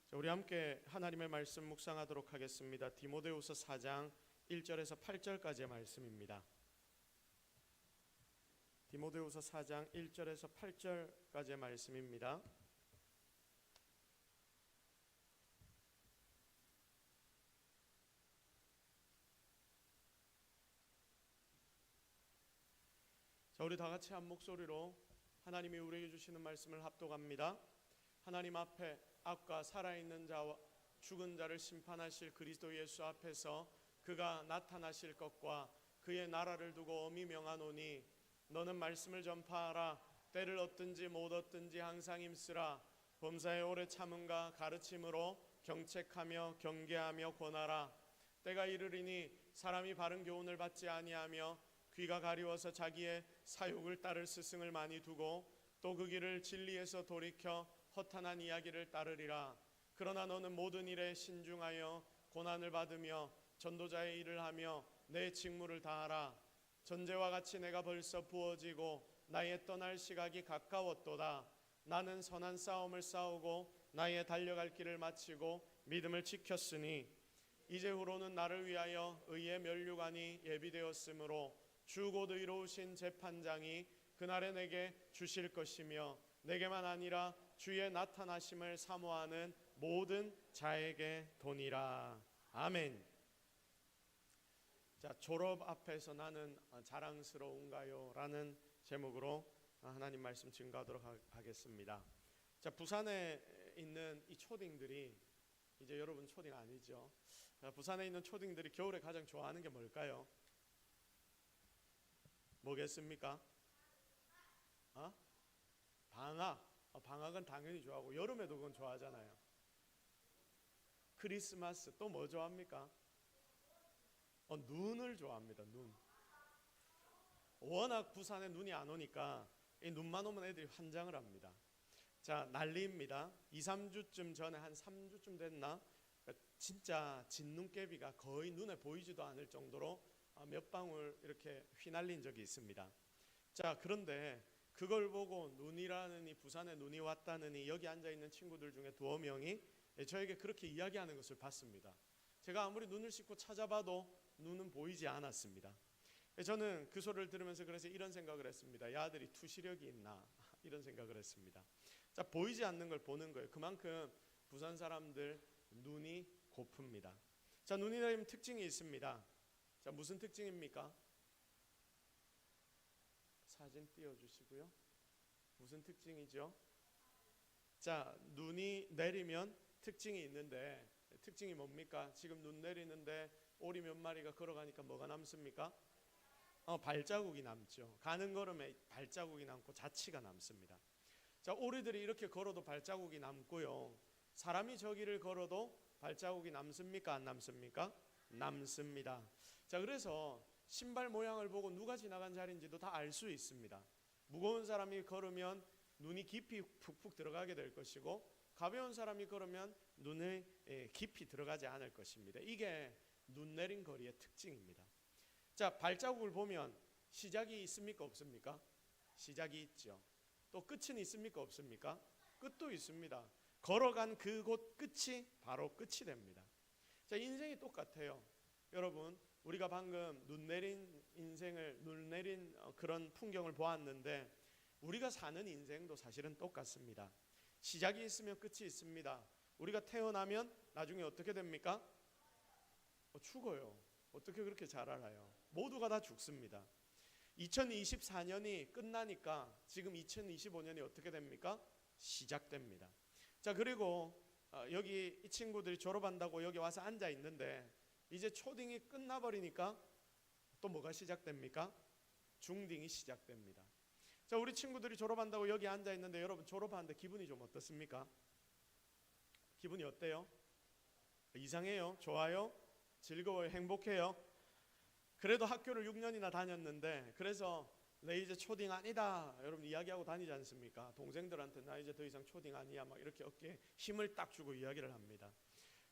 자, 우리 함께 하나님의 말씀 묵상하도록 하겠습니다. 디모데후서 4장 1절에서 8절까지의 말씀입니다. 디모데후서 4장 1절에서 8절까지의 말씀입니다. 자, 우리 다 같이 한 목소리로 하나님이 우리에게 주시는 말씀을 합독합니다. 하나님 앞에 악과 살아있는 자와 죽은 자를 심판하실 그리스도 예수 앞에서 그가 나타나실 것과 그의 나라를 두고 엄히 명하노니 너는 말씀을 전파하라. 때를 얻든지 못 얻든지 항상 힘쓰라. 범사에 오래 참음과 가르침으로 경책하며 경계하며 권하라. 때가 이르리니 사람이 바른 교훈을 받지 아니하며 귀가 가리워서 자기의 사욕을 따를 스승을 많이 두고 또 그 길을 진리에서 돌이켜 허탄한 이야기를 따르리라. 그러나 너는 모든 일에 신중하여 고난을 받으며 전도자의 일을 하며 내 직무를 다하라. 전제와 같이 내가 벌써 부어지고 나의 떠날 시각이 가까웠도다. 나는 선한 싸움을 싸우고 나의 달려갈 길을 마치고 믿음을 지켰으니 이제후로는 나를 위하여 의의 면류관이 예비되었으므로 주 곧 의로우신 재판장이 그날에 내게 주실 것이며 내게만 아니라 주의 나타나심을 사모하는 모든 자에게 도니라. 아멘. 자, 졸업 앞에서 나는 자랑스러운가요? 라는 제목으로 하나님 말씀 증거하도록 하겠습니다. 자, 부산에 있는 이 초딩들이, 이제 여러분 초딩 아니죠? 자, 부산에 있는 초딩들이 겨울에 가장 좋아하는 게 뭘까요? 뭐겠습니까? 방학. 방학은 당연히 좋아하고 여름에도 그건 좋아하잖아요. 크리스마스. 또 뭐 좋아합니까? 눈을 좋아합니다. 눈. 워낙 부산에 눈이 안 오니까 이 눈만 오면 애들이 환장을 합니다. 자, 난리입니다. 2, 3주쯤 전에, 한 3주쯤 됐나? 진짜 진눈깨비가 거의 눈에 보이지도 않을 정도로 몇 방울 이렇게 휘날린 적이 있습니다. 자, 그런데 그걸 보고 눈이라느니, 부산에 눈이 왔다느니 여기 앉아있는 친구들 중에 두어 명이 저에게 그렇게 이야기하는 것을 봤습니다. 제가 아무리 눈을 씻고 찾아봐도 눈은 보이지 않았습니다. 저는 그 소리를 들으면서 그래서 이런 생각을 했습니다. 야, 아들이 투시력이 있나? 이런 생각을 했습니다. 자, 보이지 않는 걸 보는 거예요. 그만큼 부산 사람들 눈이 고픕니다. 자, 눈이 내리면 특징이 있습니다. 자, 무슨 특징입니까? 사진 띄워주시고요. 무슨 특징이죠? 자, 눈이 내리면 특징이 있는데 특징이 뭡니까? 지금 눈 내리는데 오리 몇 마리가 걸어가니까 뭐가 남습니까? 발자국이 남죠. 가는 걸음에 발자국이 남고 자취가 남습니다. 자, 오리들이 이렇게 걸어도 발자국이 남고요. 사람이 저 길을 걸어도 발자국이 남습니까? 안 남습니까? 남습니다. 자, 그래서 신발 모양을 보고 누가 지나간 자리인지도 다 알 수 있습니다. 무거운 사람이 걸으면 눈이 깊이 푹푹 들어가게 될 것이고 가벼운 사람이 걸으면 눈이 깊이 들어가지 않을 것입니다. 이게 눈 내린 거리의 특징입니다. 자, 발자국을 보면 시작이 있습니까? 없습니까? 시작이 있죠. 또 끝은 있습니까? 없습니까? 끝도 있습니다. 걸어간 그곳 끝이 바로 끝이 됩니다. 자, 인생이 똑같아요. 여러분, 우리가 방금 눈 내린 인생을, 눈 내린 그런 풍경을 보았는데 우리가 사는 인생도 사실은 똑같습니다. 시작이 있으면 끝이 있습니다. 우리가 태어나면 나중에 어떻게 됩니까? 죽어요. 어떻게 그렇게 잘 알아요? 모두가 다 죽습니다. 2024년이 끝나니까 지금 2025년이 어떻게 됩니까? 시작됩니다. 자, 그리고 여기 이 친구들이 졸업한다고 여기 와서 앉아 있는데 이제 초딩이 끝나버리니까 또 뭐가 시작됩니까? 중딩이 시작됩니다. 자, 우리 친구들이 졸업한다고 여기 앉아 있는데 여러분 졸업하는데 기분이 좀 어떻습니까? 기분이 어때요? 이상해요? 좋아요? 즐거워요? 행복해요? 그래도 학교를 6년이나 다녔는데 그래서 내 이제 초딩 아니다 여러분 이야기하고 다니지 않습니까? 동생들한테 나 이제 더 이상 초딩 아니야 막 이렇게 어깨에 힘을 딱 주고 이야기를 합니다.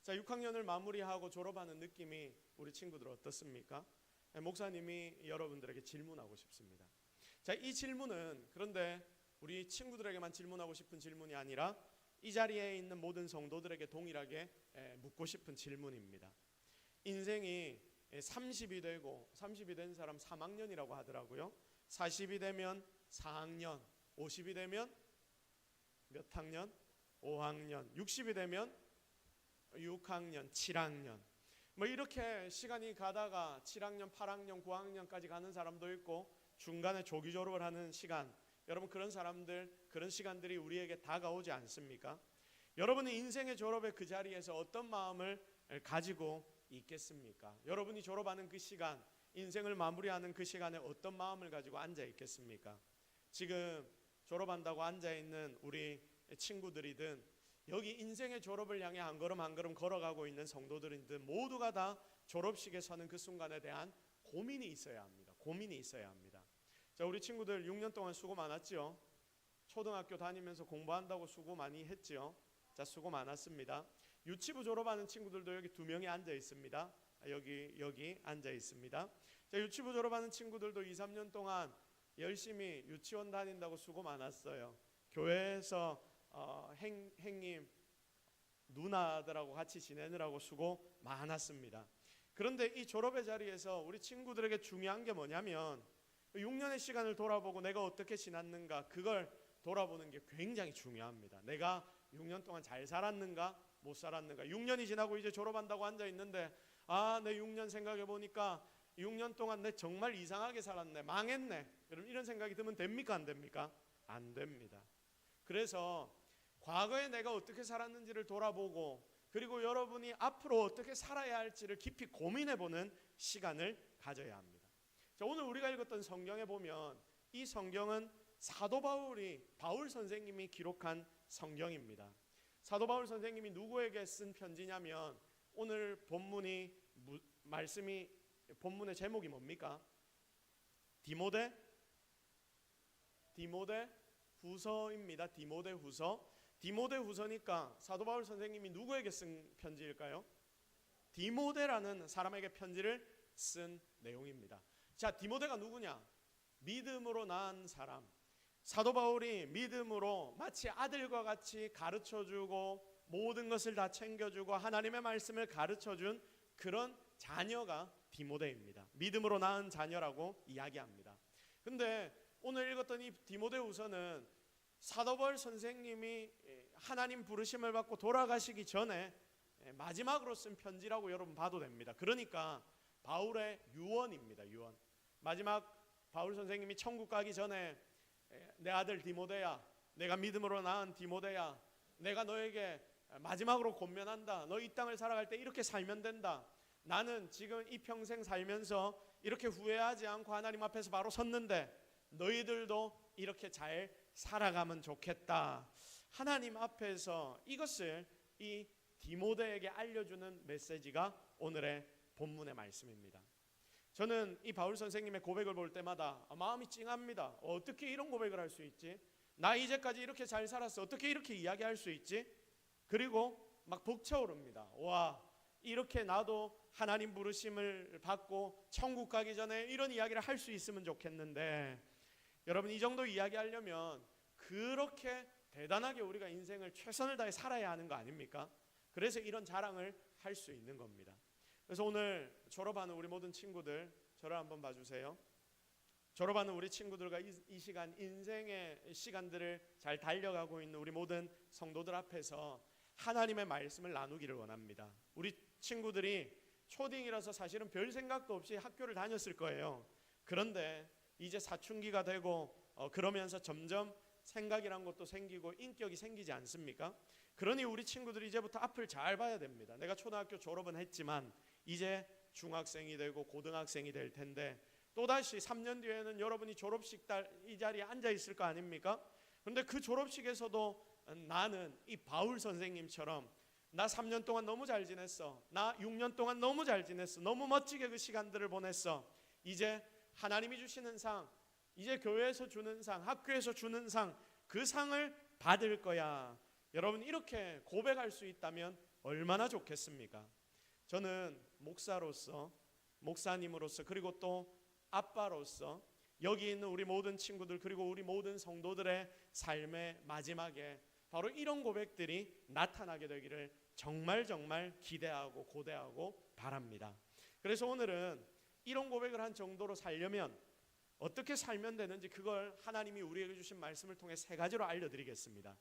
자, 6학년을 마무리하고 졸업하는 느낌이 우리 친구들 어떻습니까? 목사님이 여러분들에게 질문하고 싶습니다. 자, 이 질문은 그런데 우리 친구들에게만 질문하고 싶은 질문이 아니라 이 자리에 있는 모든 성도들에게 동일하게 묻고 싶은 질문입니다. 인생이 30이 되고 30이 된 사람 3학년이라고 하더라고요. 40이 되면 4학년, 50이 되면 몇 학년? 5학년, 60이 되면 6학년, 7학년. 뭐 이렇게 시간이 가다가 7학년, 8학년, 9학년까지 가는 사람도 있고 중간에 조기 졸업을 하는 시간, 여러분 그런 사람들, 그런 시간들이 우리에게 다가오지 않습니까? 여러분은 인생의 졸업의 그 자리에서 어떤 마음을 가지고 있겠습니까? 여러분이 졸업하는 그 시간, 인생을 마무리하는 그 시간에 어떤 마음을 가지고 앉아 있겠습니까? 지금 졸업한다고 앉아 있는 우리 친구들이든 여기 인생의 졸업을 향해 한 걸음 한 걸음 걸어가고 있는 성도들이든 모두가 다 졸업식에 서는 그 순간에 대한 고민이 있어야 합니다. 고민이 있어야 합니다. 자, 우리 친구들 6년 동안 수고 많았죠? 초등학교 다니면서 공부한다고 수고 많이 했죠? 자, 수고 많았습니다. 유치부 졸업하는 친구들도 여기 2명이 앉아 있습니다. 여기 앉아 있습니다. 자, 유치부 졸업하는 친구들도 2, 3년 동안 열심히 유치원 다닌다고 수고 많았어요. 교회에서 행님 누나들하고 같이 지내느라고 수고 많았습니다. 그런데 이 졸업의 자리에서 우리 친구들에게 중요한 게 뭐냐면 6년의 시간을 돌아보고 내가 어떻게 지났는가, 그걸 돌아보는 게 굉장히 중요합니다. 내가 6년 동안 잘 살았는가 못 살았는가. 6년이 지나고 이제 졸업한다고 앉아 있는데 내 6년 생각해 보니까 6년 동안 내 정말 이상하게 살았네, 망했네, 여러분 이런 생각이 들면 됩니까 안 됩니까? 안 됩니다. 그래서 과거에 내가 어떻게 살았는지를 돌아보고 그리고 여러분이 앞으로 어떻게 살아야 할지를 깊이 고민해보는 시간을 가져야 합니다. 자, 오늘 우리가 읽었던 성경에 보면 이 성경은 사도 바울 선생님이 기록한 성경입니다. 사도 바울 선생님이 누구에게 쓴 편지냐면 오늘 본문의 제목이 뭡니까? 디모데 후서입니다. 디모데 후서. 디모데 후서니까 사도 바울 선생님이 누구에게 쓴 편지일까요? 디모데라는 사람에게 편지를 쓴 내용입니다. 자, 디모데가 누구냐? 믿음으로 낳은 사람. 사도 바울이 믿음으로 마치 아들과 같이 가르쳐주고 모든 것을 다 챙겨주고 하나님의 말씀을 가르쳐준 그런 자녀가 디모데입니다. 믿음으로 낳은 자녀라고 이야기합니다. 근데 오늘 읽었던 이 디모데후서는 사도 바울 선생님이 하나님 부르심을 받고 돌아가시기 전에 마지막으로 쓴 편지라고 여러분 봐도 됩니다. 그러니까 바울의 유언입니다. 유언. 마지막 바울 선생님이 천국 가기 전에 내 아들 디모데야, 내가 믿음으로 낳은 디모데야, 내가 너에게 마지막으로 권면한다. 너 이 땅을 살아갈 때 이렇게 살면 된다. 나는 지금 이 평생 살면서 이렇게 후회하지 않고 하나님 앞에서 바로 섰는데 너희들도 이렇게 잘 살아가면 좋겠다. 하나님 앞에서 이것을 이 디모데에게 알려주는 메시지가 오늘의 본문의 말씀입니다. 저는 이 바울 선생님의 고백을 볼 때마다 마음이 찡합니다. 어떻게 이런 고백을 할 수 있지? 나 이제까지 이렇게 잘 살았어. 어떻게 이렇게 이야기할 수 있지? 그리고 막 벅차오릅니다. 와, 이렇게 나도 하나님 부르심을 받고 천국 가기 전에 이런 이야기를 할 수 있으면 좋겠는데, 여러분 이 정도 이야기하려면 그렇게 대단하게 우리가 인생을 최선을 다해 살아야 하는 거 아닙니까? 그래서 이런 자랑을 할 수 있는 겁니다. 그래서 오늘 졸업하는 우리 모든 친구들, 저를 한번 봐주세요. 졸업하는 우리 친구들과 이 시간, 인생의 시간들을 잘 달려가고 있는 우리 모든 성도들 앞에서 하나님의 말씀을 나누기를 원합니다. 우리 친구들이 초딩이라서 사실은 별 생각도 없이 학교를 다녔을 거예요. 그런데 이제 사춘기가 되고 그러면서 점점 생각이란 것도 생기고 인격이 생기지 않습니까? 그러니 우리 친구들이 이제부터 앞을 잘 봐야 됩니다. 내가 초등학교 졸업은 했지만 이제 중학생이 되고 고등학생이 될 텐데 또다시 3년 뒤에는 여러분이 졸업식 이 자리에 앉아 있을 거 아닙니까? 그런데 그 졸업식에서도 나는 이 바울 선생님처럼 나 3년 동안 너무 잘 지냈어, 나 6년 동안 너무 잘 지냈어, 너무 멋지게 그 시간들을 보냈어, 이제 하나님이 주시는 상, 이제 교회에서 주는 상, 학교에서 주는 상, 그 상을 받을 거야. 여러분 이렇게 고백할 수 있다면 얼마나 좋겠습니까? 저는 목사로서, 목사님으로서, 그리고 또 아빠로서 여기 있는 우리 모든 친구들 그리고 우리 모든 성도들의 삶의 마지막에 바로 이런 고백들이 나타나게 되기를 정말 기대하고 고대하고 바랍니다. 그래서 오늘은 이런 고백을 한 정도로 살려면 어떻게 살면 되는지 그걸 하나님이 우리에게 주신 말씀을 통해 세 가지로 알려드리겠습니다.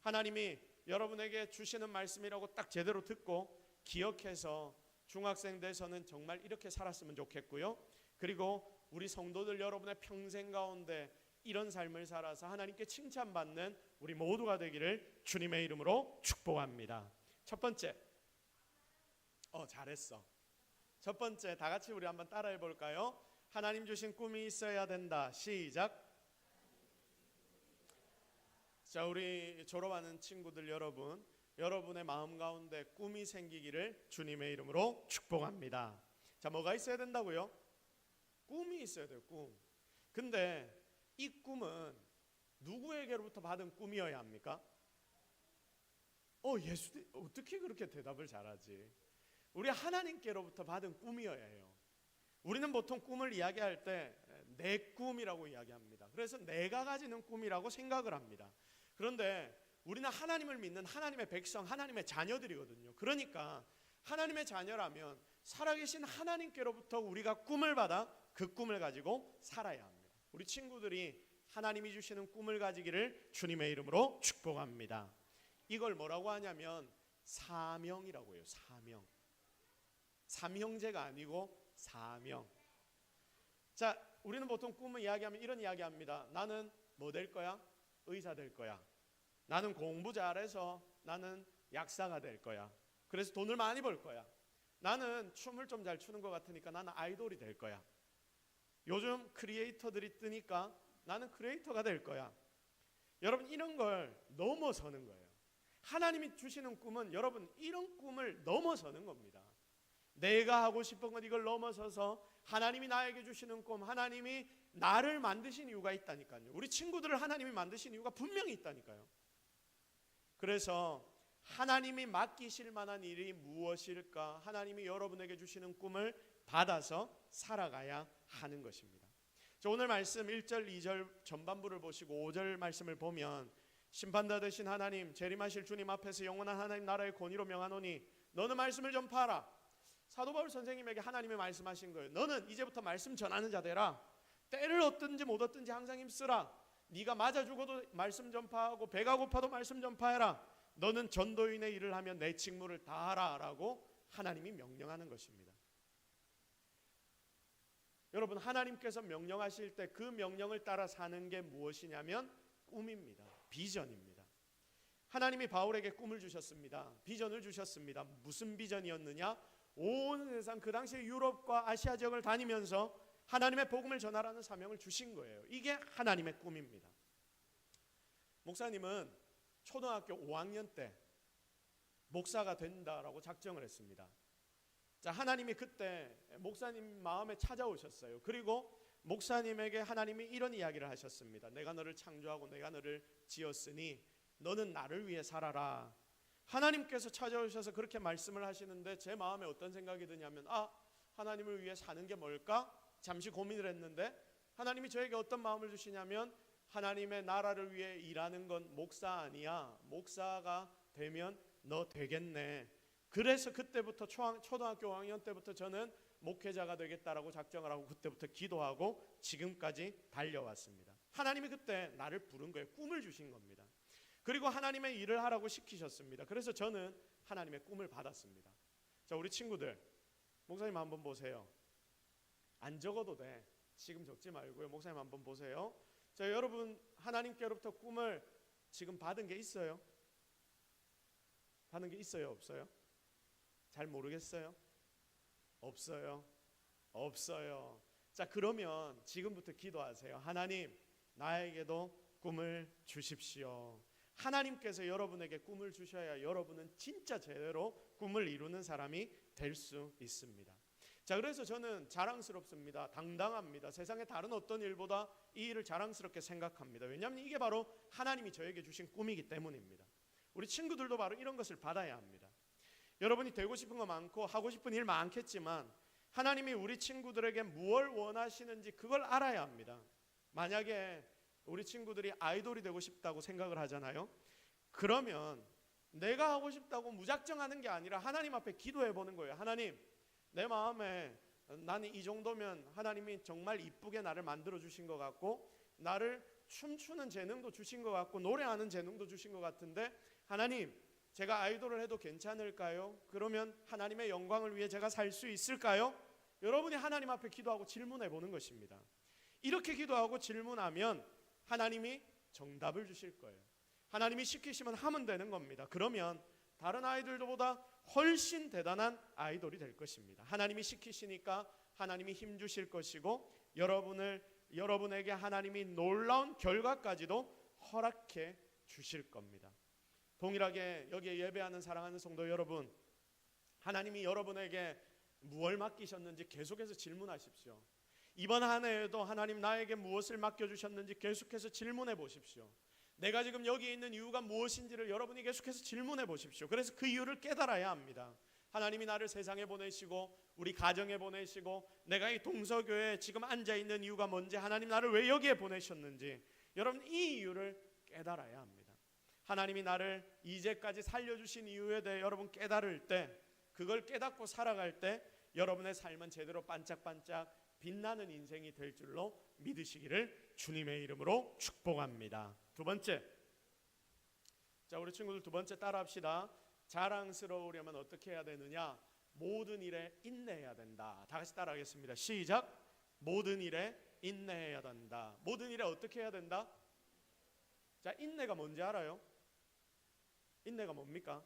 하나님이 여러분에게 주시는 말씀이라고 딱 제대로 듣고 기억해서 중학생 돼서는 정말 이렇게 살았으면 좋겠고요. 그리고 우리 성도들 여러분의 평생 가운데 이런 삶을 살아서 하나님께 칭찬받는 우리 모두가 되기를 주님의 이름으로 축복합니다. 첫 번째, 잘했어. 첫 번째, 다 같이 우리 한번 따라해 볼까요? 하나님 주신 꿈이 있어야 된다. 시작. 자, 우리 졸업하는 친구들 여러분, 여러분의 마음 가운데 꿈이 생기기를 주님의 이름으로 축복합니다. 자, 뭐가 있어야 된다고요? 꿈이 있어야 돼요. 꿈. 근데 이 꿈은 누구에게로부터 받은 꿈이어야 합니까? 예수 어떻게 그렇게 대답을 잘하지? 우리 하나님께로부터 받은 꿈이어야 해요. 우리는 보통 꿈을 이야기할 때 내 꿈이라고 이야기합니다. 그래서 내가 가지는 꿈이라고 생각을 합니다. 그런데 우리는 하나님을 믿는 하나님의 백성, 하나님의 자녀들이거든요. 그러니까 하나님의 자녀라면 살아계신 하나님께로부터 우리가 꿈을 받아 그 꿈을 가지고 살아야 합니다. 우리 친구들이 하나님이 주시는 꿈을 가지기를 주님의 이름으로 축복합니다. 이걸 뭐라고 하냐면 사명이라고 해요. 사명. 삼형제가 아니고 사명. 자, 우리는 보통 꿈을 이야기하면 이런 이야기합니다. 나는 뭐 될 거야? 의사 될 거야. 나는 공부 잘해서 나는 약사가 될 거야. 그래서 돈을 많이 벌 거야. 나는 춤을 좀 잘 추는 것 같으니까 나는 아이돌이 될 거야. 요즘 크리에이터들이 뜨니까 나는 크리에이터가 될 거야. 여러분, 이런 걸 넘어서는 거예요. 하나님이 주시는 꿈은 여러분 이런 꿈을 넘어서는 겁니다. 내가 하고 싶은 건 이걸 넘어서서 하나님이 나에게 주시는 꿈, 하나님이 나를 만드신 이유가 있다니까요. 우리 친구들을 하나님이 만드신 이유가 분명히 있다니까요. 그래서 하나님이 맡기실 만한 일이 무엇일까? 하나님이 여러분에게 주시는 꿈을 받아서 살아가야 하는 것입니다. 자, 오늘 말씀 1절, 2절 전반부를 보시고 5절 말씀을 보면 심판자 되신 하나님, 재림하실 주님 앞에서 영원한 하나님 나라의 권위로 명하노니 너는 말씀을 전파하라. 사도 바울 선생님에게 하나님이 말씀하신 거예요. 너는 이제부터 말씀 전하는 자 되라. 때를 얻든지 못 얻든지 항상 힘쓰라. 네가 맞아 죽어도 말씀 전파하고 배가 고파도 말씀 전파해라. 너는 전도인의 일을 하면 내 직무를 다하라 라고 하나님이 명령하는 것입니다. 여러분, 하나님께서 명령하실 때 그 명령을 따라 사는 게 무엇이냐면 꿈입니다. 비전입니다. 하나님이 바울에게 꿈을 주셨습니다. 비전을 주셨습니다. 무슨 비전이었느냐? 온 세상, 그 당시 유럽과 아시아 지역을 다니면서 하나님의 복음을 전하라는 사명을 주신 거예요. 이게 하나님의 꿈입니다. 목사님은 초등학교 5학년 때 목사가 된다라고 작정을 했습니다. 자, 하나님이 그때 목사님 마음에 찾아오셨어요. 그리고 목사님에게 하나님이 이런 이야기를 하셨습니다. 내가 너를 창조하고 내가 너를 지었으니 너는 나를 위해 살아라. 하나님께서 찾아오셔서 그렇게 말씀을 하시는데 제 마음에 어떤 생각이 드냐면 하나님을 위해 사는 게 뭘까? 잠시 고민을 했는데 하나님이 저에게 어떤 마음을 주시냐면 하나님의 나라를 위해 일하는 건 목사 아니야. 목사가 되면 너 되겠네. 그래서 그때부터 초등학교 5학년 때부터 저는 목회자가 되겠다라고 작정을 하고 그때부터 기도하고 지금까지 달려왔습니다. 하나님이 그때 나를 부른 거예요. 꿈을 주신 겁니다. 그리고 하나님의 일을 하라고 시키셨습니다. 그래서 저는 하나님의 꿈을 받았습니다. 자, 우리 친구들, 목사님 한번 보세요. 안 적어도 돼. 지금 적지 말고요. 목사님 한번 보세요. 자, 여러분 하나님께로부터 꿈을 지금 받은 게 있어요? 받은 게 있어요? 없어요? 잘 모르겠어요? 없어요? 없어요. 자, 그러면 지금부터 기도하세요. 하나님, 나에게도 꿈을 주십시오. 하나님께서 여러분에게 꿈을 주셔야 여러분은 진짜 제대로 꿈을 이루는 사람이 될 수 있습니다. 자, 그래서 저는 자랑스럽습니다. 당당합니다. 세상의 다른 어떤 일보다 이 일을 자랑스럽게 생각합니다. 왜냐하면 이게 바로 하나님이 저에게 주신 꿈이기 때문입니다. 우리 친구들도 바로 이런 것을 받아야 합니다. 여러분이 되고 싶은 거 많고 하고 싶은 일 많겠지만 하나님이 우리 친구들에게 무엇을 원하시는지 그걸 알아야 합니다. 만약에 우리 친구들이 아이돌이 되고 싶다고 생각을 하잖아요. 그러면 내가 하고 싶다고 무작정 하는 게 아니라 하나님 앞에 기도해 보는 거예요. 하나님, 내 마음에 나는 이 정도면 하나님이 정말 이쁘게 나를 만들어 주신 것 같고, 나를 춤추는 재능도 주신 것 같고, 노래하는 재능도 주신 것 같은데, 하나님, 제가 아이돌을 해도 괜찮을까요? 그러면 하나님의 영광을 위해 제가 살 수 있을까요? 여러분이 하나님 앞에 기도하고 질문해 보는 것입니다. 이렇게 기도하고 질문하면 하나님이 정답을 주실 거예요. 하나님이 시키시면 하면 되는 겁니다. 그러면 다른 아이들보다 훨씬 대단한 아이돌이 될 것입니다. 하나님이 시키시니까 하나님이 힘 주실 것이고, 여러분에게 하나님이 놀라운 결과까지도 허락해 주실 겁니다. 동일하게 여기에 예배하는 사랑하는 성도 여러분, 하나님이 여러분에게 무엇을 맡기셨는지 계속해서 질문하십시오. 이번 한 해에도 하나님 나에게 무엇을 맡겨주셨는지 계속해서 질문해 보십시오. 내가 지금 여기 있는 이유가 무엇인지를 여러분이 계속해서 질문해 보십시오. 그래서 그 이유를 깨달아야 합니다. 하나님이 나를 세상에 보내시고 우리 가정에 보내시고 내가 이 동서교회에 지금 앉아있는 이유가 뭔지, 하나님 나를 왜 여기에 보내셨는지, 여러분 이 이유를 깨달아야 합니다. 하나님이 나를 이제까지 살려주신 이유에 대해 여러분 깨달을 때, 그걸 깨닫고 살아갈 때 여러분의 삶은 제대로 반짝반짝 빛나는 인생이 될 줄로 믿으시기를 주님의 이름으로 축복합니다. 두 번째, 자 우리 친구들 두 번째 따라합시다. 자랑스러우려면 어떻게 해야 되느냐? 모든 일에 인내해야 된다. 다 같이 따라하겠습니다. 시작. 모든 일에 인내해야 된다. 모든 일에 어떻게 해야 된다? 자, 인내가 뭔지 알아요? 인내가 뭡니까?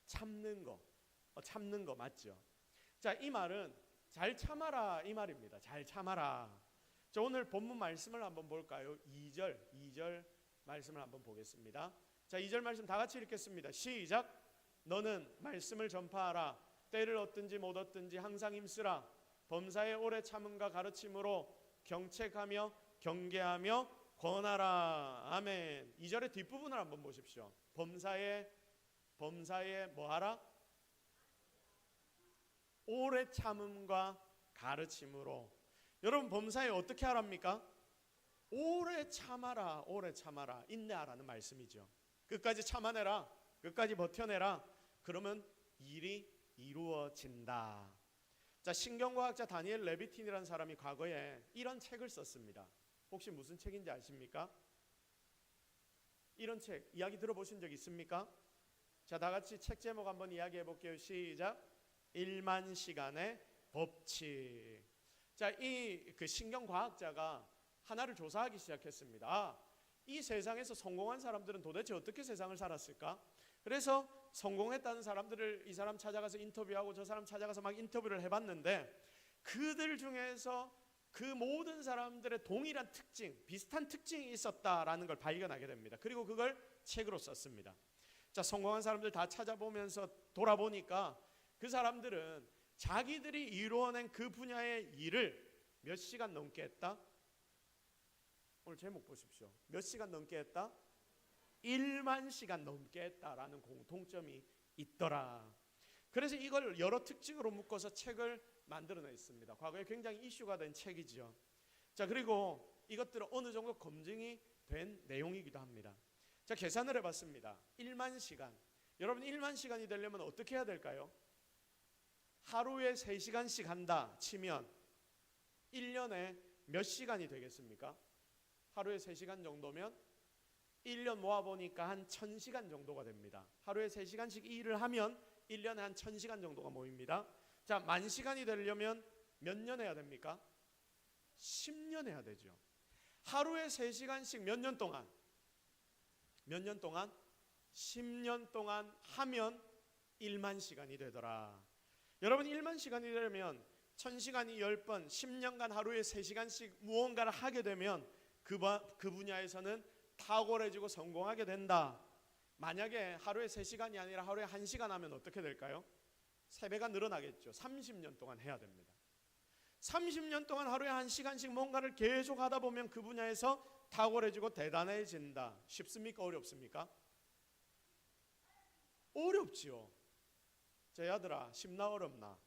참는 거. 참는 거 맞죠? 자, 이 말은 잘 참아라 이 말입니다. 잘 참아라. 자, 오늘 본문 말씀을 한번 볼까요? 2절 말씀을 한번 보겠습니다. 자, 2절 말씀 다 같이 읽겠습니다. 시작. 너는 말씀을 전파하라. 때를 얻든지 못 얻든지 항상 힘쓰라. 범사에 오래 참음과 가르침으로 경책하며 경계하며 권하라. 아멘. 2절의 뒷부분을 한번 보십시오. 범사에 뭐하라? 오래 참음과 가르침으로. 여러분 범사에 어떻게 하랍니까? 오래 참아라. 오래 참아라. 인내하라는 말씀이죠. 끝까지 참아내라. 끝까지 버텨내라. 그러면 일이 이루어진다. 자, 신경과학자 다니엘 레비틴이라는 사람이 과거에 이런 책을 썼습니다. 혹시 무슨 책인지 아십니까? 이런 책 이야기 들어보신 적 있습니까? 자, 다 같이 책 제목 한번 이야기해 볼게요. 시작. 1만 시간의 법칙. 자, 이 신경과학자가 하나를 조사하기 시작했습니다. 이 세상에서 성공한 사람들은 도대체 어떻게 세상을 살았을까? 그래서 성공했다는 사람들을 이 사람 찾아가서 인터뷰하고 저 사람 찾아가서 막 인터뷰를 해봤는데, 그들 중에서 그 모든 사람들의 동일한 특징, 비슷한 특징이 있었다라는 걸 발견하게 됩니다. 그리고 그걸 책으로 썼습니다. 자, 성공한 사람들 다 찾아보면서 돌아보니까 그 사람들은 자기들이 이루어낸 그 분야의 일을 몇 시간 넘게 했다? 오늘 제목 보십시오. 몇 시간 넘게 했다? 1만 시간 넘게 했다라는 공통점이 있더라. 그래서 이걸 여러 특징으로 묶어서 책을 만들어냈습니다. 과거에 굉장히 이슈가 된 책이죠. 자, 그리고 이것들은 어느 정도 검증이 된 내용이기도 합니다. 자, 계산을 해봤습니다. 1만 시간. 여러분 1만 시간이 되려면 어떻게 해야 될까요? 하루에 3시간씩 한다 치면 1년에 몇 시간이 되겠습니까? 하루에 3시간 정도면 1년 모아보니까 한 1000시간 정도가 됩니다. 하루에 3시간씩 일을 하면 1년에 한 1000시간 정도가 모입니다. 자, 10,000시간이 되려면 몇 년 해야 됩니까? 10년 해야 되죠. 하루에 3시간씩 몇 년 동안? 10년 동안 하면 1만 시간이 되더라. 여러분 1만 시간이 되려면 1000시간이 10번, 10년간 하루에 3시간씩 무언가를 하게 되면 그 분야에서는 탁월해지고 성공하게 된다. 만약에 하루에 3시간이 아니라 하루에 1시간 하면 어떻게 될까요? 3배가 늘어나겠죠. 30년 동안 해야 됩니다. 30년 동안 하루에 1시간씩 뭔가를 계속 하다 보면 그 분야에서 탁월해지고 대단해진다. 쉽습니까? 어렵습니까? 어렵지요. 자, 얘들아, 쉽나 어렵나?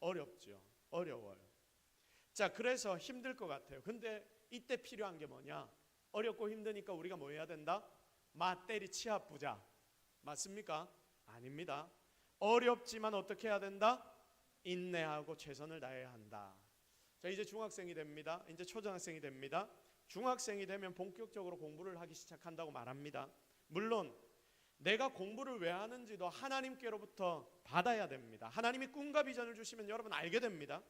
어렵죠. 어려워요. 자, 그래서 힘들 것 같아요. 근데 이때 필요한 게 뭐냐? 어렵고 힘드니까 우리가 뭐 해야 된다? 맞대리 치아 부자. 맞습니까? 아닙니다. 어렵지만 어떻게 해야 된다? 인내하고 최선을 다해야 한다. 자, 이제 중학생이 됩니다. 이제 초등학생이 됩니다. 중학생이 되면 본격적으로 공부를 하기 시작한다고 말합니다. 물론 내가 공부를 왜 하는지도 하나님께로부터 받아야 됩니다. 하나님이 꿈과 비전을 주시면 여러분 알게 됩니다.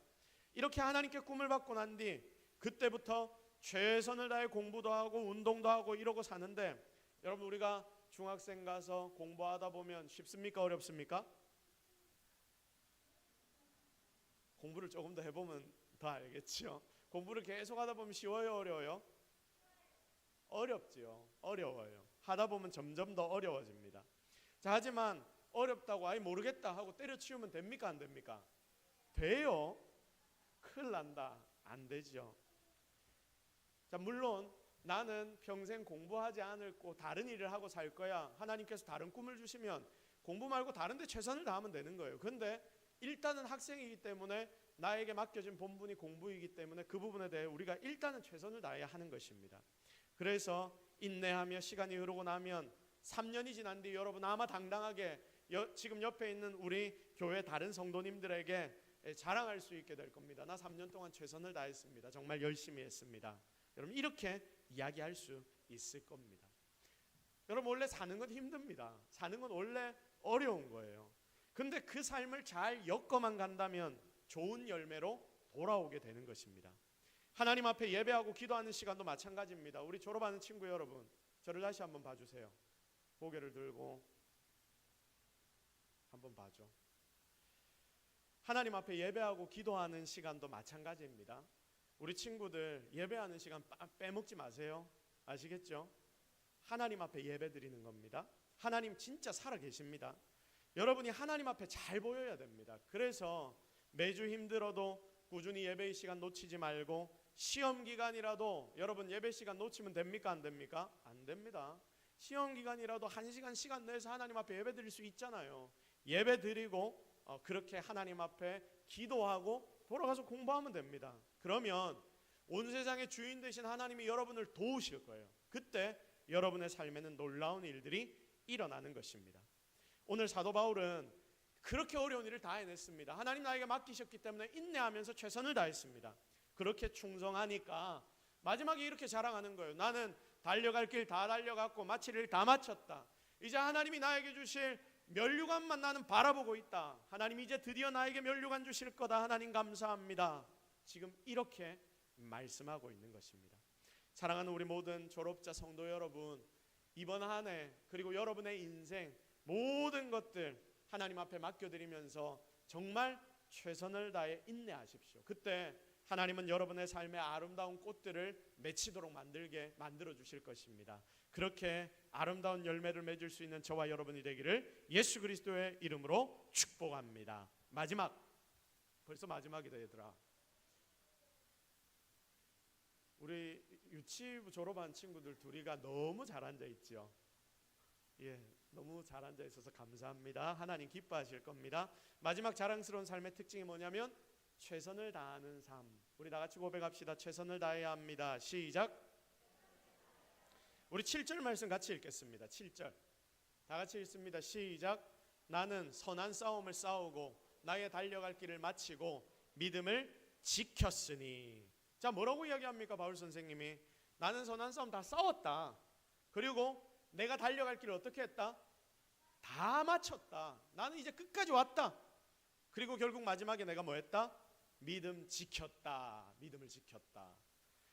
이렇게 하나님께 꿈을 받고 난 뒤 그때부터 최선을 다해 공부도 하고 운동도 하고 이러고 사는데, 여러분 우리가 중학생 가서 공부하다 보면 쉽습니까? 어렵습니까? 공부를 조금 더 해보면 더 알겠죠. 공부를 계속 하다 보면 쉬워요? 어려워요? 어렵지요. 어려워요. 하다 보면 점점 더 어려워집니다. 자, 하지만 어렵다고 아예 모르겠다 하고 때려치우면 됩니까? 안 됩니까? 돼요. 큰일 난다. 안 되죠. 자, 물론 나는 평생 공부하지 않고 다른 일을 하고 살 거야. 하나님께서 다른 꿈을 주시면 공부 말고 다른 데 최선을 다하면 되는 거예요. 근데 일단은 학생이기 때문에 나에게 맡겨진 본분이 공부이기 때문에 그 부분에 대해 우리가 일단은 최선을 다해야 하는 것입니다. 그래서 인내하며 시간이 흐르고 나면 3년이 지난 뒤 여러분 아마 당당하게 지금 옆에 있는 우리 교회 다른 성도님들에게 자랑할 수 있게 될 겁니다. 나 3년 동안 최선을 다했습니다. 정말 열심히 했습니다. 여러분 이렇게 이야기할 수 있을 겁니다. 여러분 원래 사는 건 힘듭니다. 사는 건 원래 어려운 거예요. 근데 그 삶을 잘 엮어만 간다면 좋은 열매로 돌아오게 되는 것입니다. 하나님 앞에 예배하고 기도하는 시간도 마찬가지입니다. 우리 졸업하는 친구 여러분, 저를 다시 한번 봐주세요. 고개를 들고 한번 봐줘. 하나님 앞에 예배하고 기도하는 시간도 마찬가지입니다. 우리 친구들 예배하는 시간 빼먹지 마세요. 아시겠죠? 하나님 앞에 예배 드리는 겁니다. 하나님 진짜 살아 계십니다. 여러분이 하나님 앞에 잘 보여야 됩니다. 그래서 매주 힘들어도 꾸준히 예배의 시간 놓치지 말고, 시험 기간이라도 여러분 예배 시간 놓치면 됩니까? 안 됩니까? 안 됩니다. 시험 기간이라도 1시간 시간 내서 하나님 앞에 예배 드릴 수 있잖아요. 예배 드리고 그렇게 하나님 앞에 기도하고 돌아가서 공부하면 됩니다. 그러면 온 세상의 주인 되신 하나님이 여러분을 도우실 거예요. 그때 여러분의 삶에는 놀라운 일들이 일어나는 것입니다. 오늘 사도 바울은 그렇게 어려운 일을 다 해냈습니다. 하나님 나에게 맡기셨기 때문에 인내하면서 최선을 다했습니다. 그렇게 충성하니까 마지막에 이렇게 자랑하는 거예요. 나는 달려갈 길 다 달려갔고 마칠 일 다 마쳤다. 이제 하나님이 나에게 주실 면류관만 나는 바라보고 있다. 하나님 이제 드디어 나에게 면류관 주실 거다. 하나님 감사합니다. 지금 이렇게 말씀하고 있는 것입니다. 사랑하는 우리 모든 졸업자 성도 여러분, 이번 한 해 그리고 여러분의 인생 모든 것들 하나님 앞에 맡겨드리면서 정말 최선을 다해 인내하십시오. 그때 하나님은 여러분의 삶의 아름다운 꽃들을 맺히도록 만들어 주실 것입니다. 그렇게 아름다운 열매를 맺을 수 있는 저와 여러분이 되기를 예수 그리스도의 이름으로 축복합니다. 마지막, 벌써 마지막이다 얘들아. 우리 유치부 졸업한 친구들 둘이가 너무 잘 앉아 있죠. 예, 너무 잘 앉아 있어서 감사합니다. 하나님 기뻐하실 겁니다. 마지막 자랑스러운 삶의 특징이 뭐냐면 최선을 다하는 삶. 우리 다 같이 고백합시다. 최선을 다해야 합니다. 시작. 우리 7절 말씀 같이 읽겠습니다. 7절 다 같이 읽습니다. 시작. 나는 선한 싸움을 싸우고 나의 달려갈 길을 마치고 믿음을 지켰으니. 자, 뭐라고 이야기합니까? 바울 선생님이 나는 선한 싸움 다 싸웠다. 그리고 내가 달려갈 길을 어떻게 했다? 다 마쳤다. 나는 이제 끝까지 왔다. 그리고 결국 마지막에 내가 뭐 했다? 믿음 지켰다. 믿음을 지켰다.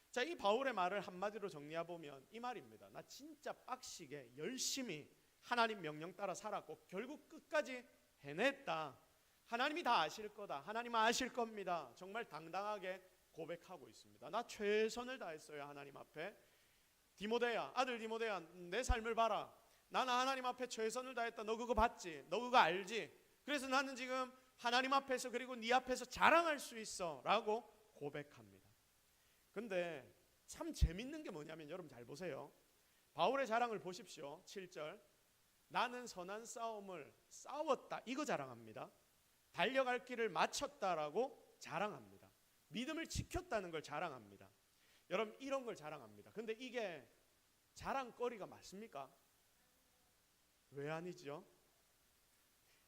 자, 이 바울의 말을 한마디로 정리해보면 이 말입니다. 나 진짜 빡시게 열심히 하나님 명령 따라 살았고 결국 끝까지 해냈다. 하나님이 다 아실 거다. 하나님 아실 겁니다. 정말 당당하게 고백하고 있습니다. 나 최선을 다했어요. 하나님 앞에. 디모데야, 아들 디모데야, 내 삶을 봐라. 나는 하나님 앞에 최선을 다했다. 너 그거 봤지? 너 그거 알지? 그래서 나는 지금 하나님 앞에서 그리고 네 앞에서 자랑할 수 있어 라고 고백합니다. 근데 참 재밌는 게 뭐냐면 여러분 잘 보세요. 바울의 자랑을 보십시오. 7절 나는 선한 싸움을 싸웠다 이거 자랑합니다. 달려갈 길을 마쳤다라고 자랑합니다. 믿음을 지켰다는 걸 자랑합니다. 여러분 이런 걸 자랑합니다. 근데 이게 자랑거리가 맞습니까? 왜 아니죠?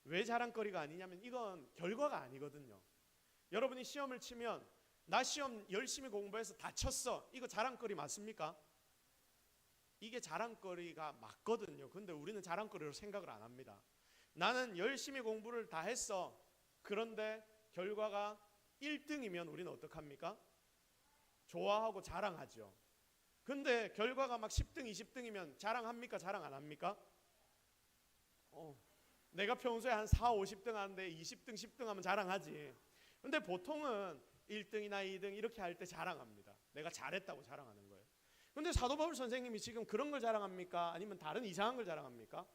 왜 자랑거리가 아니냐면 이건 결과가 아니거든요. 여러분이 시험을 치면 나 시험 열심히 공부해서 다 쳤어, 이거 자랑거리 맞습니까? 이게 자랑거리가 맞거든요. 근데 우리는 자랑거리로 생각을 안 합니다. 나는 열심히 공부를 다 했어. 그런데 결과가 1등이면 우리는 어떡합니까? 좋아하고 자랑하죠. 근데 결과가 막 10등, 20등이면 자랑합니까? 자랑 안 합니까? 내가 평소에 한 4, 50등 하는데 20등, 10등 하면 자랑하지. 근데 보통은 1등이나 2등 이렇게 할 때 자랑합니다. 내가 잘했다고 자랑하는 거예요. 근데 사도 바울 선생님이 지금 그런 걸 자랑합니까? 아니면 다른 이상한 걸 자랑합니까?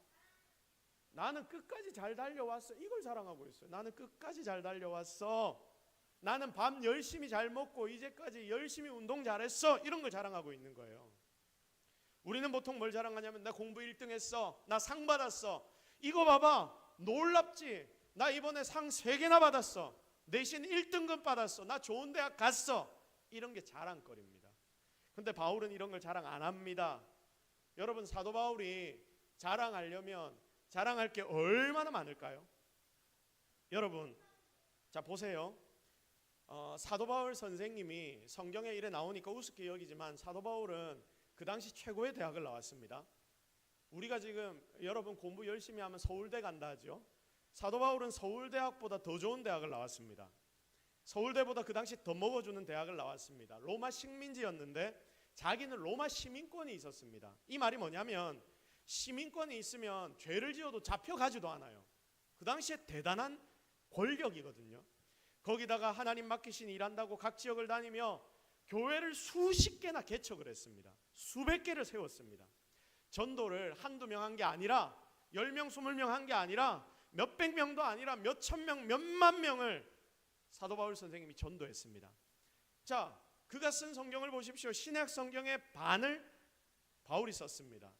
나는 끝까지 잘 달려왔어, 이걸 자랑하고 있어요. 나는 끝까지 잘 달려왔어. 나는 밥 열심히 잘 먹고 이제까지 열심히 운동 잘했어, 이런 걸 자랑하고 있는 거예요. 우리는 보통 뭘 자랑하냐면 나 공부 1등 했어, 나 상 받았어, 이거 봐봐 놀랍지, 나 이번에 상 3개나 받았어, 내신 1등급 받았어, 나 좋은 대학 갔어, 이런 게 자랑거리입니다. 근데 바울은 이런 걸 자랑 안 합니다. 여러분, 사도 바울이 자랑하려면 자랑할 게 얼마나 많을까요? 여러분, 자 보세요. 사도 바울 선생님이 성경에 이래 나오니까 우습게 여기지만 사도 바울은 그 당시 최고의 대학을 나왔습니다. 우리가 지금 여러분 공부 열심히 하면 서울대 간다 하죠. 사도 바울은 서울대학보다 더 좋은 대학을 나왔습니다. 서울대보다 그 당시 더 먹어주는 대학을 나왔습니다. 로마 식민지였는데 자기는 로마 시민권이 있었습니다. 이 말이 뭐냐면 시민권이 있으면 죄를 지어도 잡혀가지도 않아요. 그 당시에 대단한 권력이거든요. 거기다가 하나님 맡기신 일한다고 각 지역을 다니며 교회를 수십 개나 개척을 했습니다. 수백 개를 세웠습니다. 전도를 한두 명 한 게 아니라 10명, 20명 한 게 아니라 몇백 명도 아니라 몇천 명, 몇만 명을 사도 바울 선생님이 전도했습니다. 자, 그가 쓴 성경을 보십시오. 신약 성경의 반을 바울이 썼습니다.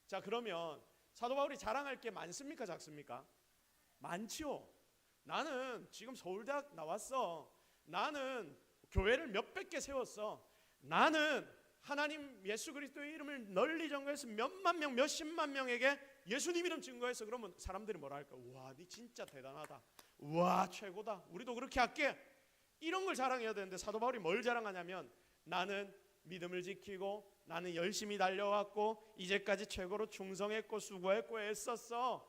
자, 그러면 사도 바울이 자랑할 게 많습니까? 작습니까? 많지요. 나는 지금 서울대학 나왔어. 나는 교회를 몇백 개 세웠어. 나는 하나님 예수 그리스도의 이름을 널리 전거해서 몇만 명, 몇십만 명에게 예수님 이름 증거해서. 그러면 사람들이 뭐라 할까? 우와, 니 진짜 대단하다. 우와, 최고다. 우리도 그렇게 할게. 이런 걸 자랑해야 되는데 사도 바울이 뭘 자랑하냐면 나는 믿음을 지키고 나는 열심히 달려왔고 이제까지 최고로 충성했고 수고했고 애썼어.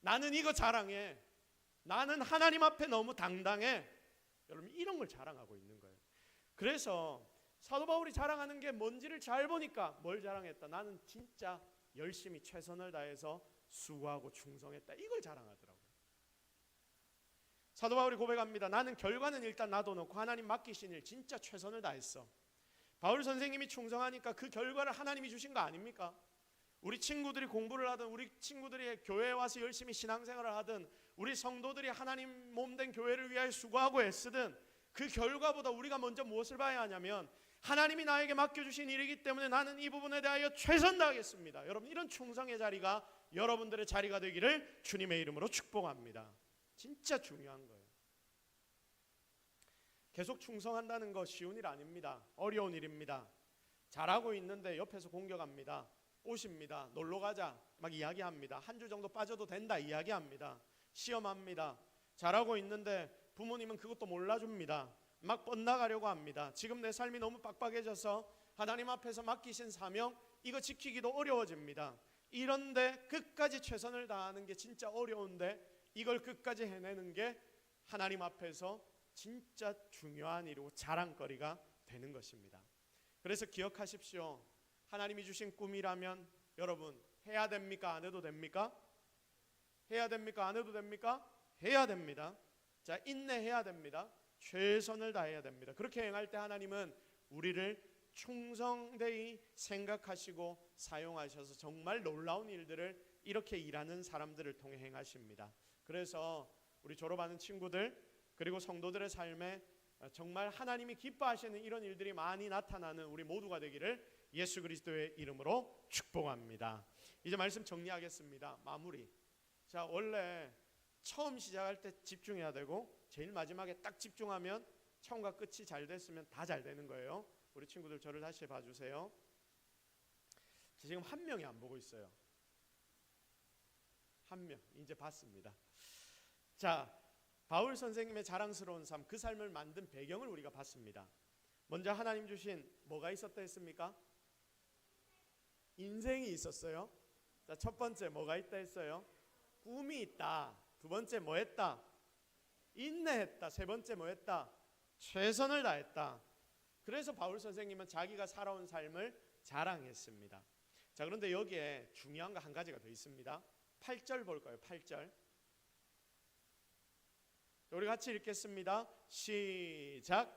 나는 이거 자랑해. 나는 하나님 앞에 너무 당당해. 여러분, 이런 걸 자랑하고 있는 거예요. 그래서 사도 바울이 자랑하는 게 뭔지를 잘 보니까 뭘 자랑했다? 나는 진짜 열심히 최선을 다해서 수고하고 충성했다. 이걸 자랑하더라고요. 사도 바울이 고백합니다. 나는 결과는 일단 놔둬놓고 하나님 맡기신 일 진짜 최선을 다했어. 바울 선생님이 충성하니까 그 결과를 하나님이 주신 거 아닙니까? 우리 친구들이 공부를 하든 우리 친구들이 교회에 와서 열심히 신앙생활을 하든 우리 성도들이 하나님 몸된 교회를 위하여 수고하고 애쓰든 그 결과보다 우리가 먼저 무엇을 봐야 하냐면 하나님이 나에게 맡겨주신 일이기 때문에 나는 이 부분에 대하여 최선 다하겠습니다. 여러분, 이런 충성의 자리가 여러분들의 자리가 되기를 주님의 이름으로 축복합니다. 진짜 중요한 거예요. 계속 충성한다는 거 쉬운 일 아닙니다. 어려운 일입니다. 잘하고 있는데 옆에서 공격합니다. 오십니다. 놀러가자 막 이야기합니다. 한 주 정도 빠져도 된다 이야기합니다. 시험합니다. 잘하고 있는데 부모님은 그것도 몰라줍니다. 막 뻗나가려고 합니다. 지금 내 삶이 너무 빡빡해져서 하나님 앞에서 맡기신 사명 이거 지키기도 어려워집니다. 이런데 끝까지 최선을 다하는 게 진짜 어려운데 이걸 끝까지 해내는 게 하나님 앞에서 진짜 중요한 일이고 자랑거리가 되는 것입니다. 그래서 기억하십시오. 하나님이 주신 꿈이라면 여러분 해야 됩니까? 안 해도 됩니까? 해야 됩니까? 안 해도 됩니까? 해야 됩니다. 자, 인내해야 됩니다. 최선을 다해야 됩니다. 그렇게 행할 때 하나님은 우리를 충성되이 생각하시고 사용하셔서 정말 놀라운 일들을 이렇게 일하는 사람들을 통해 행하십니다. 그래서 우리 졸업하는 친구들 그리고 성도들의 삶에 정말 하나님이 기뻐하시는 이런 일들이 많이 나타나는 우리 모두가 되기를 예수 그리스도의 이름으로 축복합니다. 이제 말씀 정리하겠습니다. 마무리. 자, 원래 처음 시작할 때 집중해야 되고 제일 마지막에 딱 집중하면 처음과 끝이 잘 됐으면 다 잘 되는 거예요. 우리 친구들 저를 다시 봐주세요. 지금 한 명이 안 보고 있어요. 한 명 이제 봤습니다. 자, 바울 선생님의 자랑스러운 삶, 그 삶을 만든 배경을 우리가 봤습니다. 먼저 하나님 주신 뭐가 있었다 했습니까? 인생이 있었어요. 자, 첫 번째 뭐가 있다 했어요? 꿈이 있다. 두 번째 뭐 했다? 인내했다. 세 번째 뭐 했다? 최선을 다했다. 그래서 바울 선생님은 자기가 살아온 삶을 자랑했습니다. 자, 그런데 여기에 중요한 거 한 가지가 더 있습니다. 8절 볼까요? 8절. 우리 같이 읽겠습니다. 시작.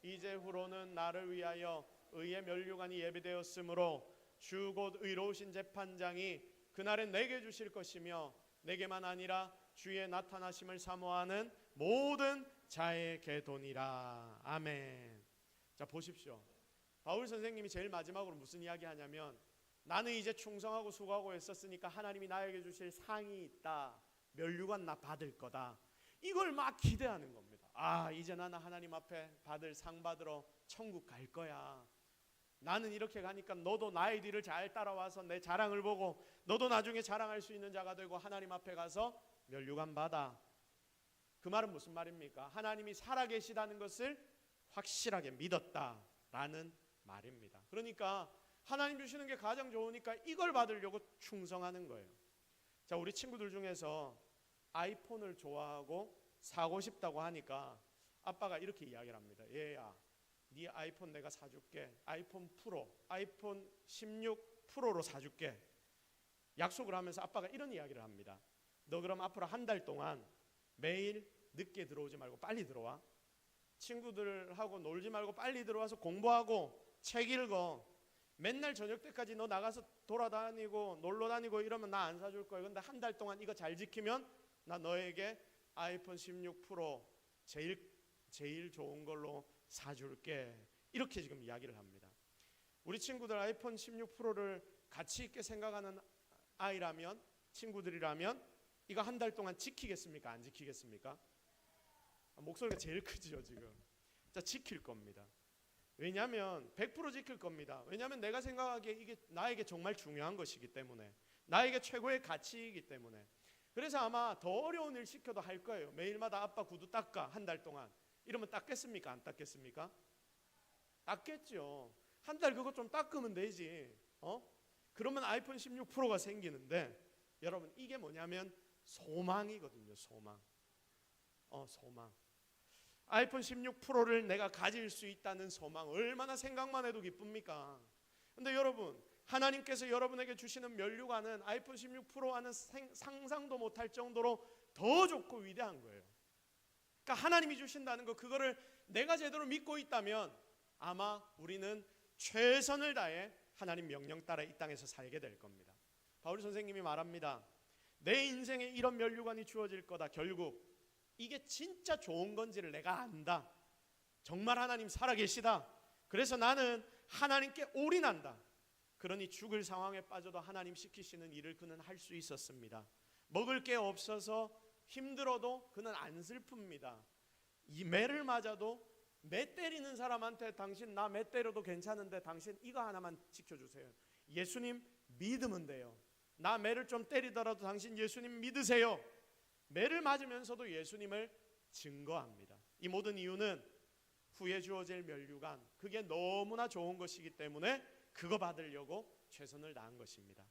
이제후로는 나를 위하여 의의 면류관이 예비되었으므로 주 곧 의로우신 재판장이 그날에 내게 주실 것이며 내게만 아니라 주의 나타나심을 사모하는 모든 자에게 도니라. 아멘. 자, 보십시오. 바울 선생님이 제일 마지막으로 무슨 이야기 하냐면, 나는 이제 충성하고 수고하고 했었으니까 하나님이 나에게 주실 상이 있다. 면류관 나 받을 거다. 이걸 막 기대하는 겁니다. 아, 이제 나는 하나님 앞에 받을 상 받으러 천국 갈 거야. 나는 이렇게 가니까 너도 나의 뒤를 잘 따라와서 내 자랑을 보고 너도 나중에 자랑할 수 있는 자가 되고 하나님 앞에 가서 면류관 받아. 그 말은 무슨 말입니까? 하나님이 살아계시다는 것을 확실하게 믿었다라는 말입니다. 그러니까 하나님 주시는 게 가장 좋으니까 이걸 받으려고 충성하는 거예요. 자, 우리 친구들 중에서 아이폰을 좋아하고 사고 싶다고 하니까 아빠가 이렇게 이야기를 합니다. 얘야, 네 아이폰 내가 사줄게. 아이폰 프로, 아이폰 16 프로로 사줄게. 약속을 하면서 아빠가 이런 이야기를 합니다. 너 그럼 앞으로 한 달 동안 매일 늦게 들어오지 말고 빨리 들어와. 친구들하고 놀지 말고 빨리 들어와서 공부하고 책 읽어. 맨날 저녁 때까지 너 나가서 돌아다니고 놀러 다니고 이러면 나 안 사줄 거야. 근데 한 달 동안 이거 잘 지키면 나 너에게 아이폰 16 프로 제일 좋은 걸로 사줄게. 이렇게 지금 이야기를 합니다. 우리 친구들 아이폰 16 프로를 가치 있게 생각하는 아이라면, 친구들이라면 이거 한 달 동안 지키겠습니까? 안 지키겠습니까? 목소리가 제일 크지요 지금. 자, 지킬 겁니다. 왜냐하면 100% 지킬 겁니다. 왜냐하면 내가 생각하기에 이게 나에게 정말 중요한 것이기 때문에, 나에게 최고의 가치이기 때문에. 그래서 아마 더 어려운 일 시켜도 할 거예요. 매일마다 아빠 구두 닦아 한 달 동안. 이러면 닦겠습니까? 안 닦겠습니까? 닦겠죠. 한 달 그거 좀 닦으면 되지. 그러면 아이폰 16 프로가 생기는데, 여러분 이게 뭐냐면 소망이거든요. 소망. 소망. 아이폰 16 프로를 내가 가질 수 있다는 소망, 얼마나 생각만 해도 기쁩니까? 근데 여러분, 하나님께서 여러분에게 주시는 면류관은 아이폰 16 프로와는 상상도 못할 정도로 더 좋고 위대한 거예요. 그러니까 하나님이 주신다는 거, 그거를 내가 제대로 믿고 있다면 아마 우리는 최선을 다해 하나님 명령 따라 이 땅에서 살게 될 겁니다. 바울 선생님이 말합니다. 내 인생에 이런 면류관이 주어질 거다. 결국 이게 진짜 좋은 건지를 내가 안다. 정말 하나님 살아계시다. 그래서 나는 하나님께 올인한다. 그러니 죽을 상황에 빠져도 하나님 시키시는 일을 그는 할 수 있었습니다. 먹을 게 없어서 힘들어도 그는 안 슬픕니다. 이 매를 맞아도 매 때리는 사람한테 당신 나 매 때려도 괜찮은데 당신 이거 하나만 지켜주세요. 예수님 믿으면 돼요. 나 매를 좀 때리더라도 당신 예수님 믿으세요. 매를 맞으면서도 예수님을 증거합니다. 이 모든 이유는 후에 주어질 면류관, 그게 너무나 좋은 것이기 때문에 그거 받으려고 최선을 다한 것입니다.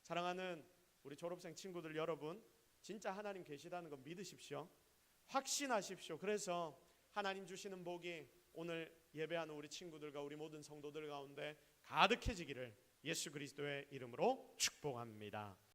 사랑하는 우리 졸업생 친구들 여러분, 진짜 하나님 계시다는 거 믿으십시오. 확신하십시오. 그래서 하나님 주시는 복이 오늘 예배하는 우리 친구들과 우리 모든 성도들 가운데 가득해지기를 예수 그리스도의 이름으로 축복합니다.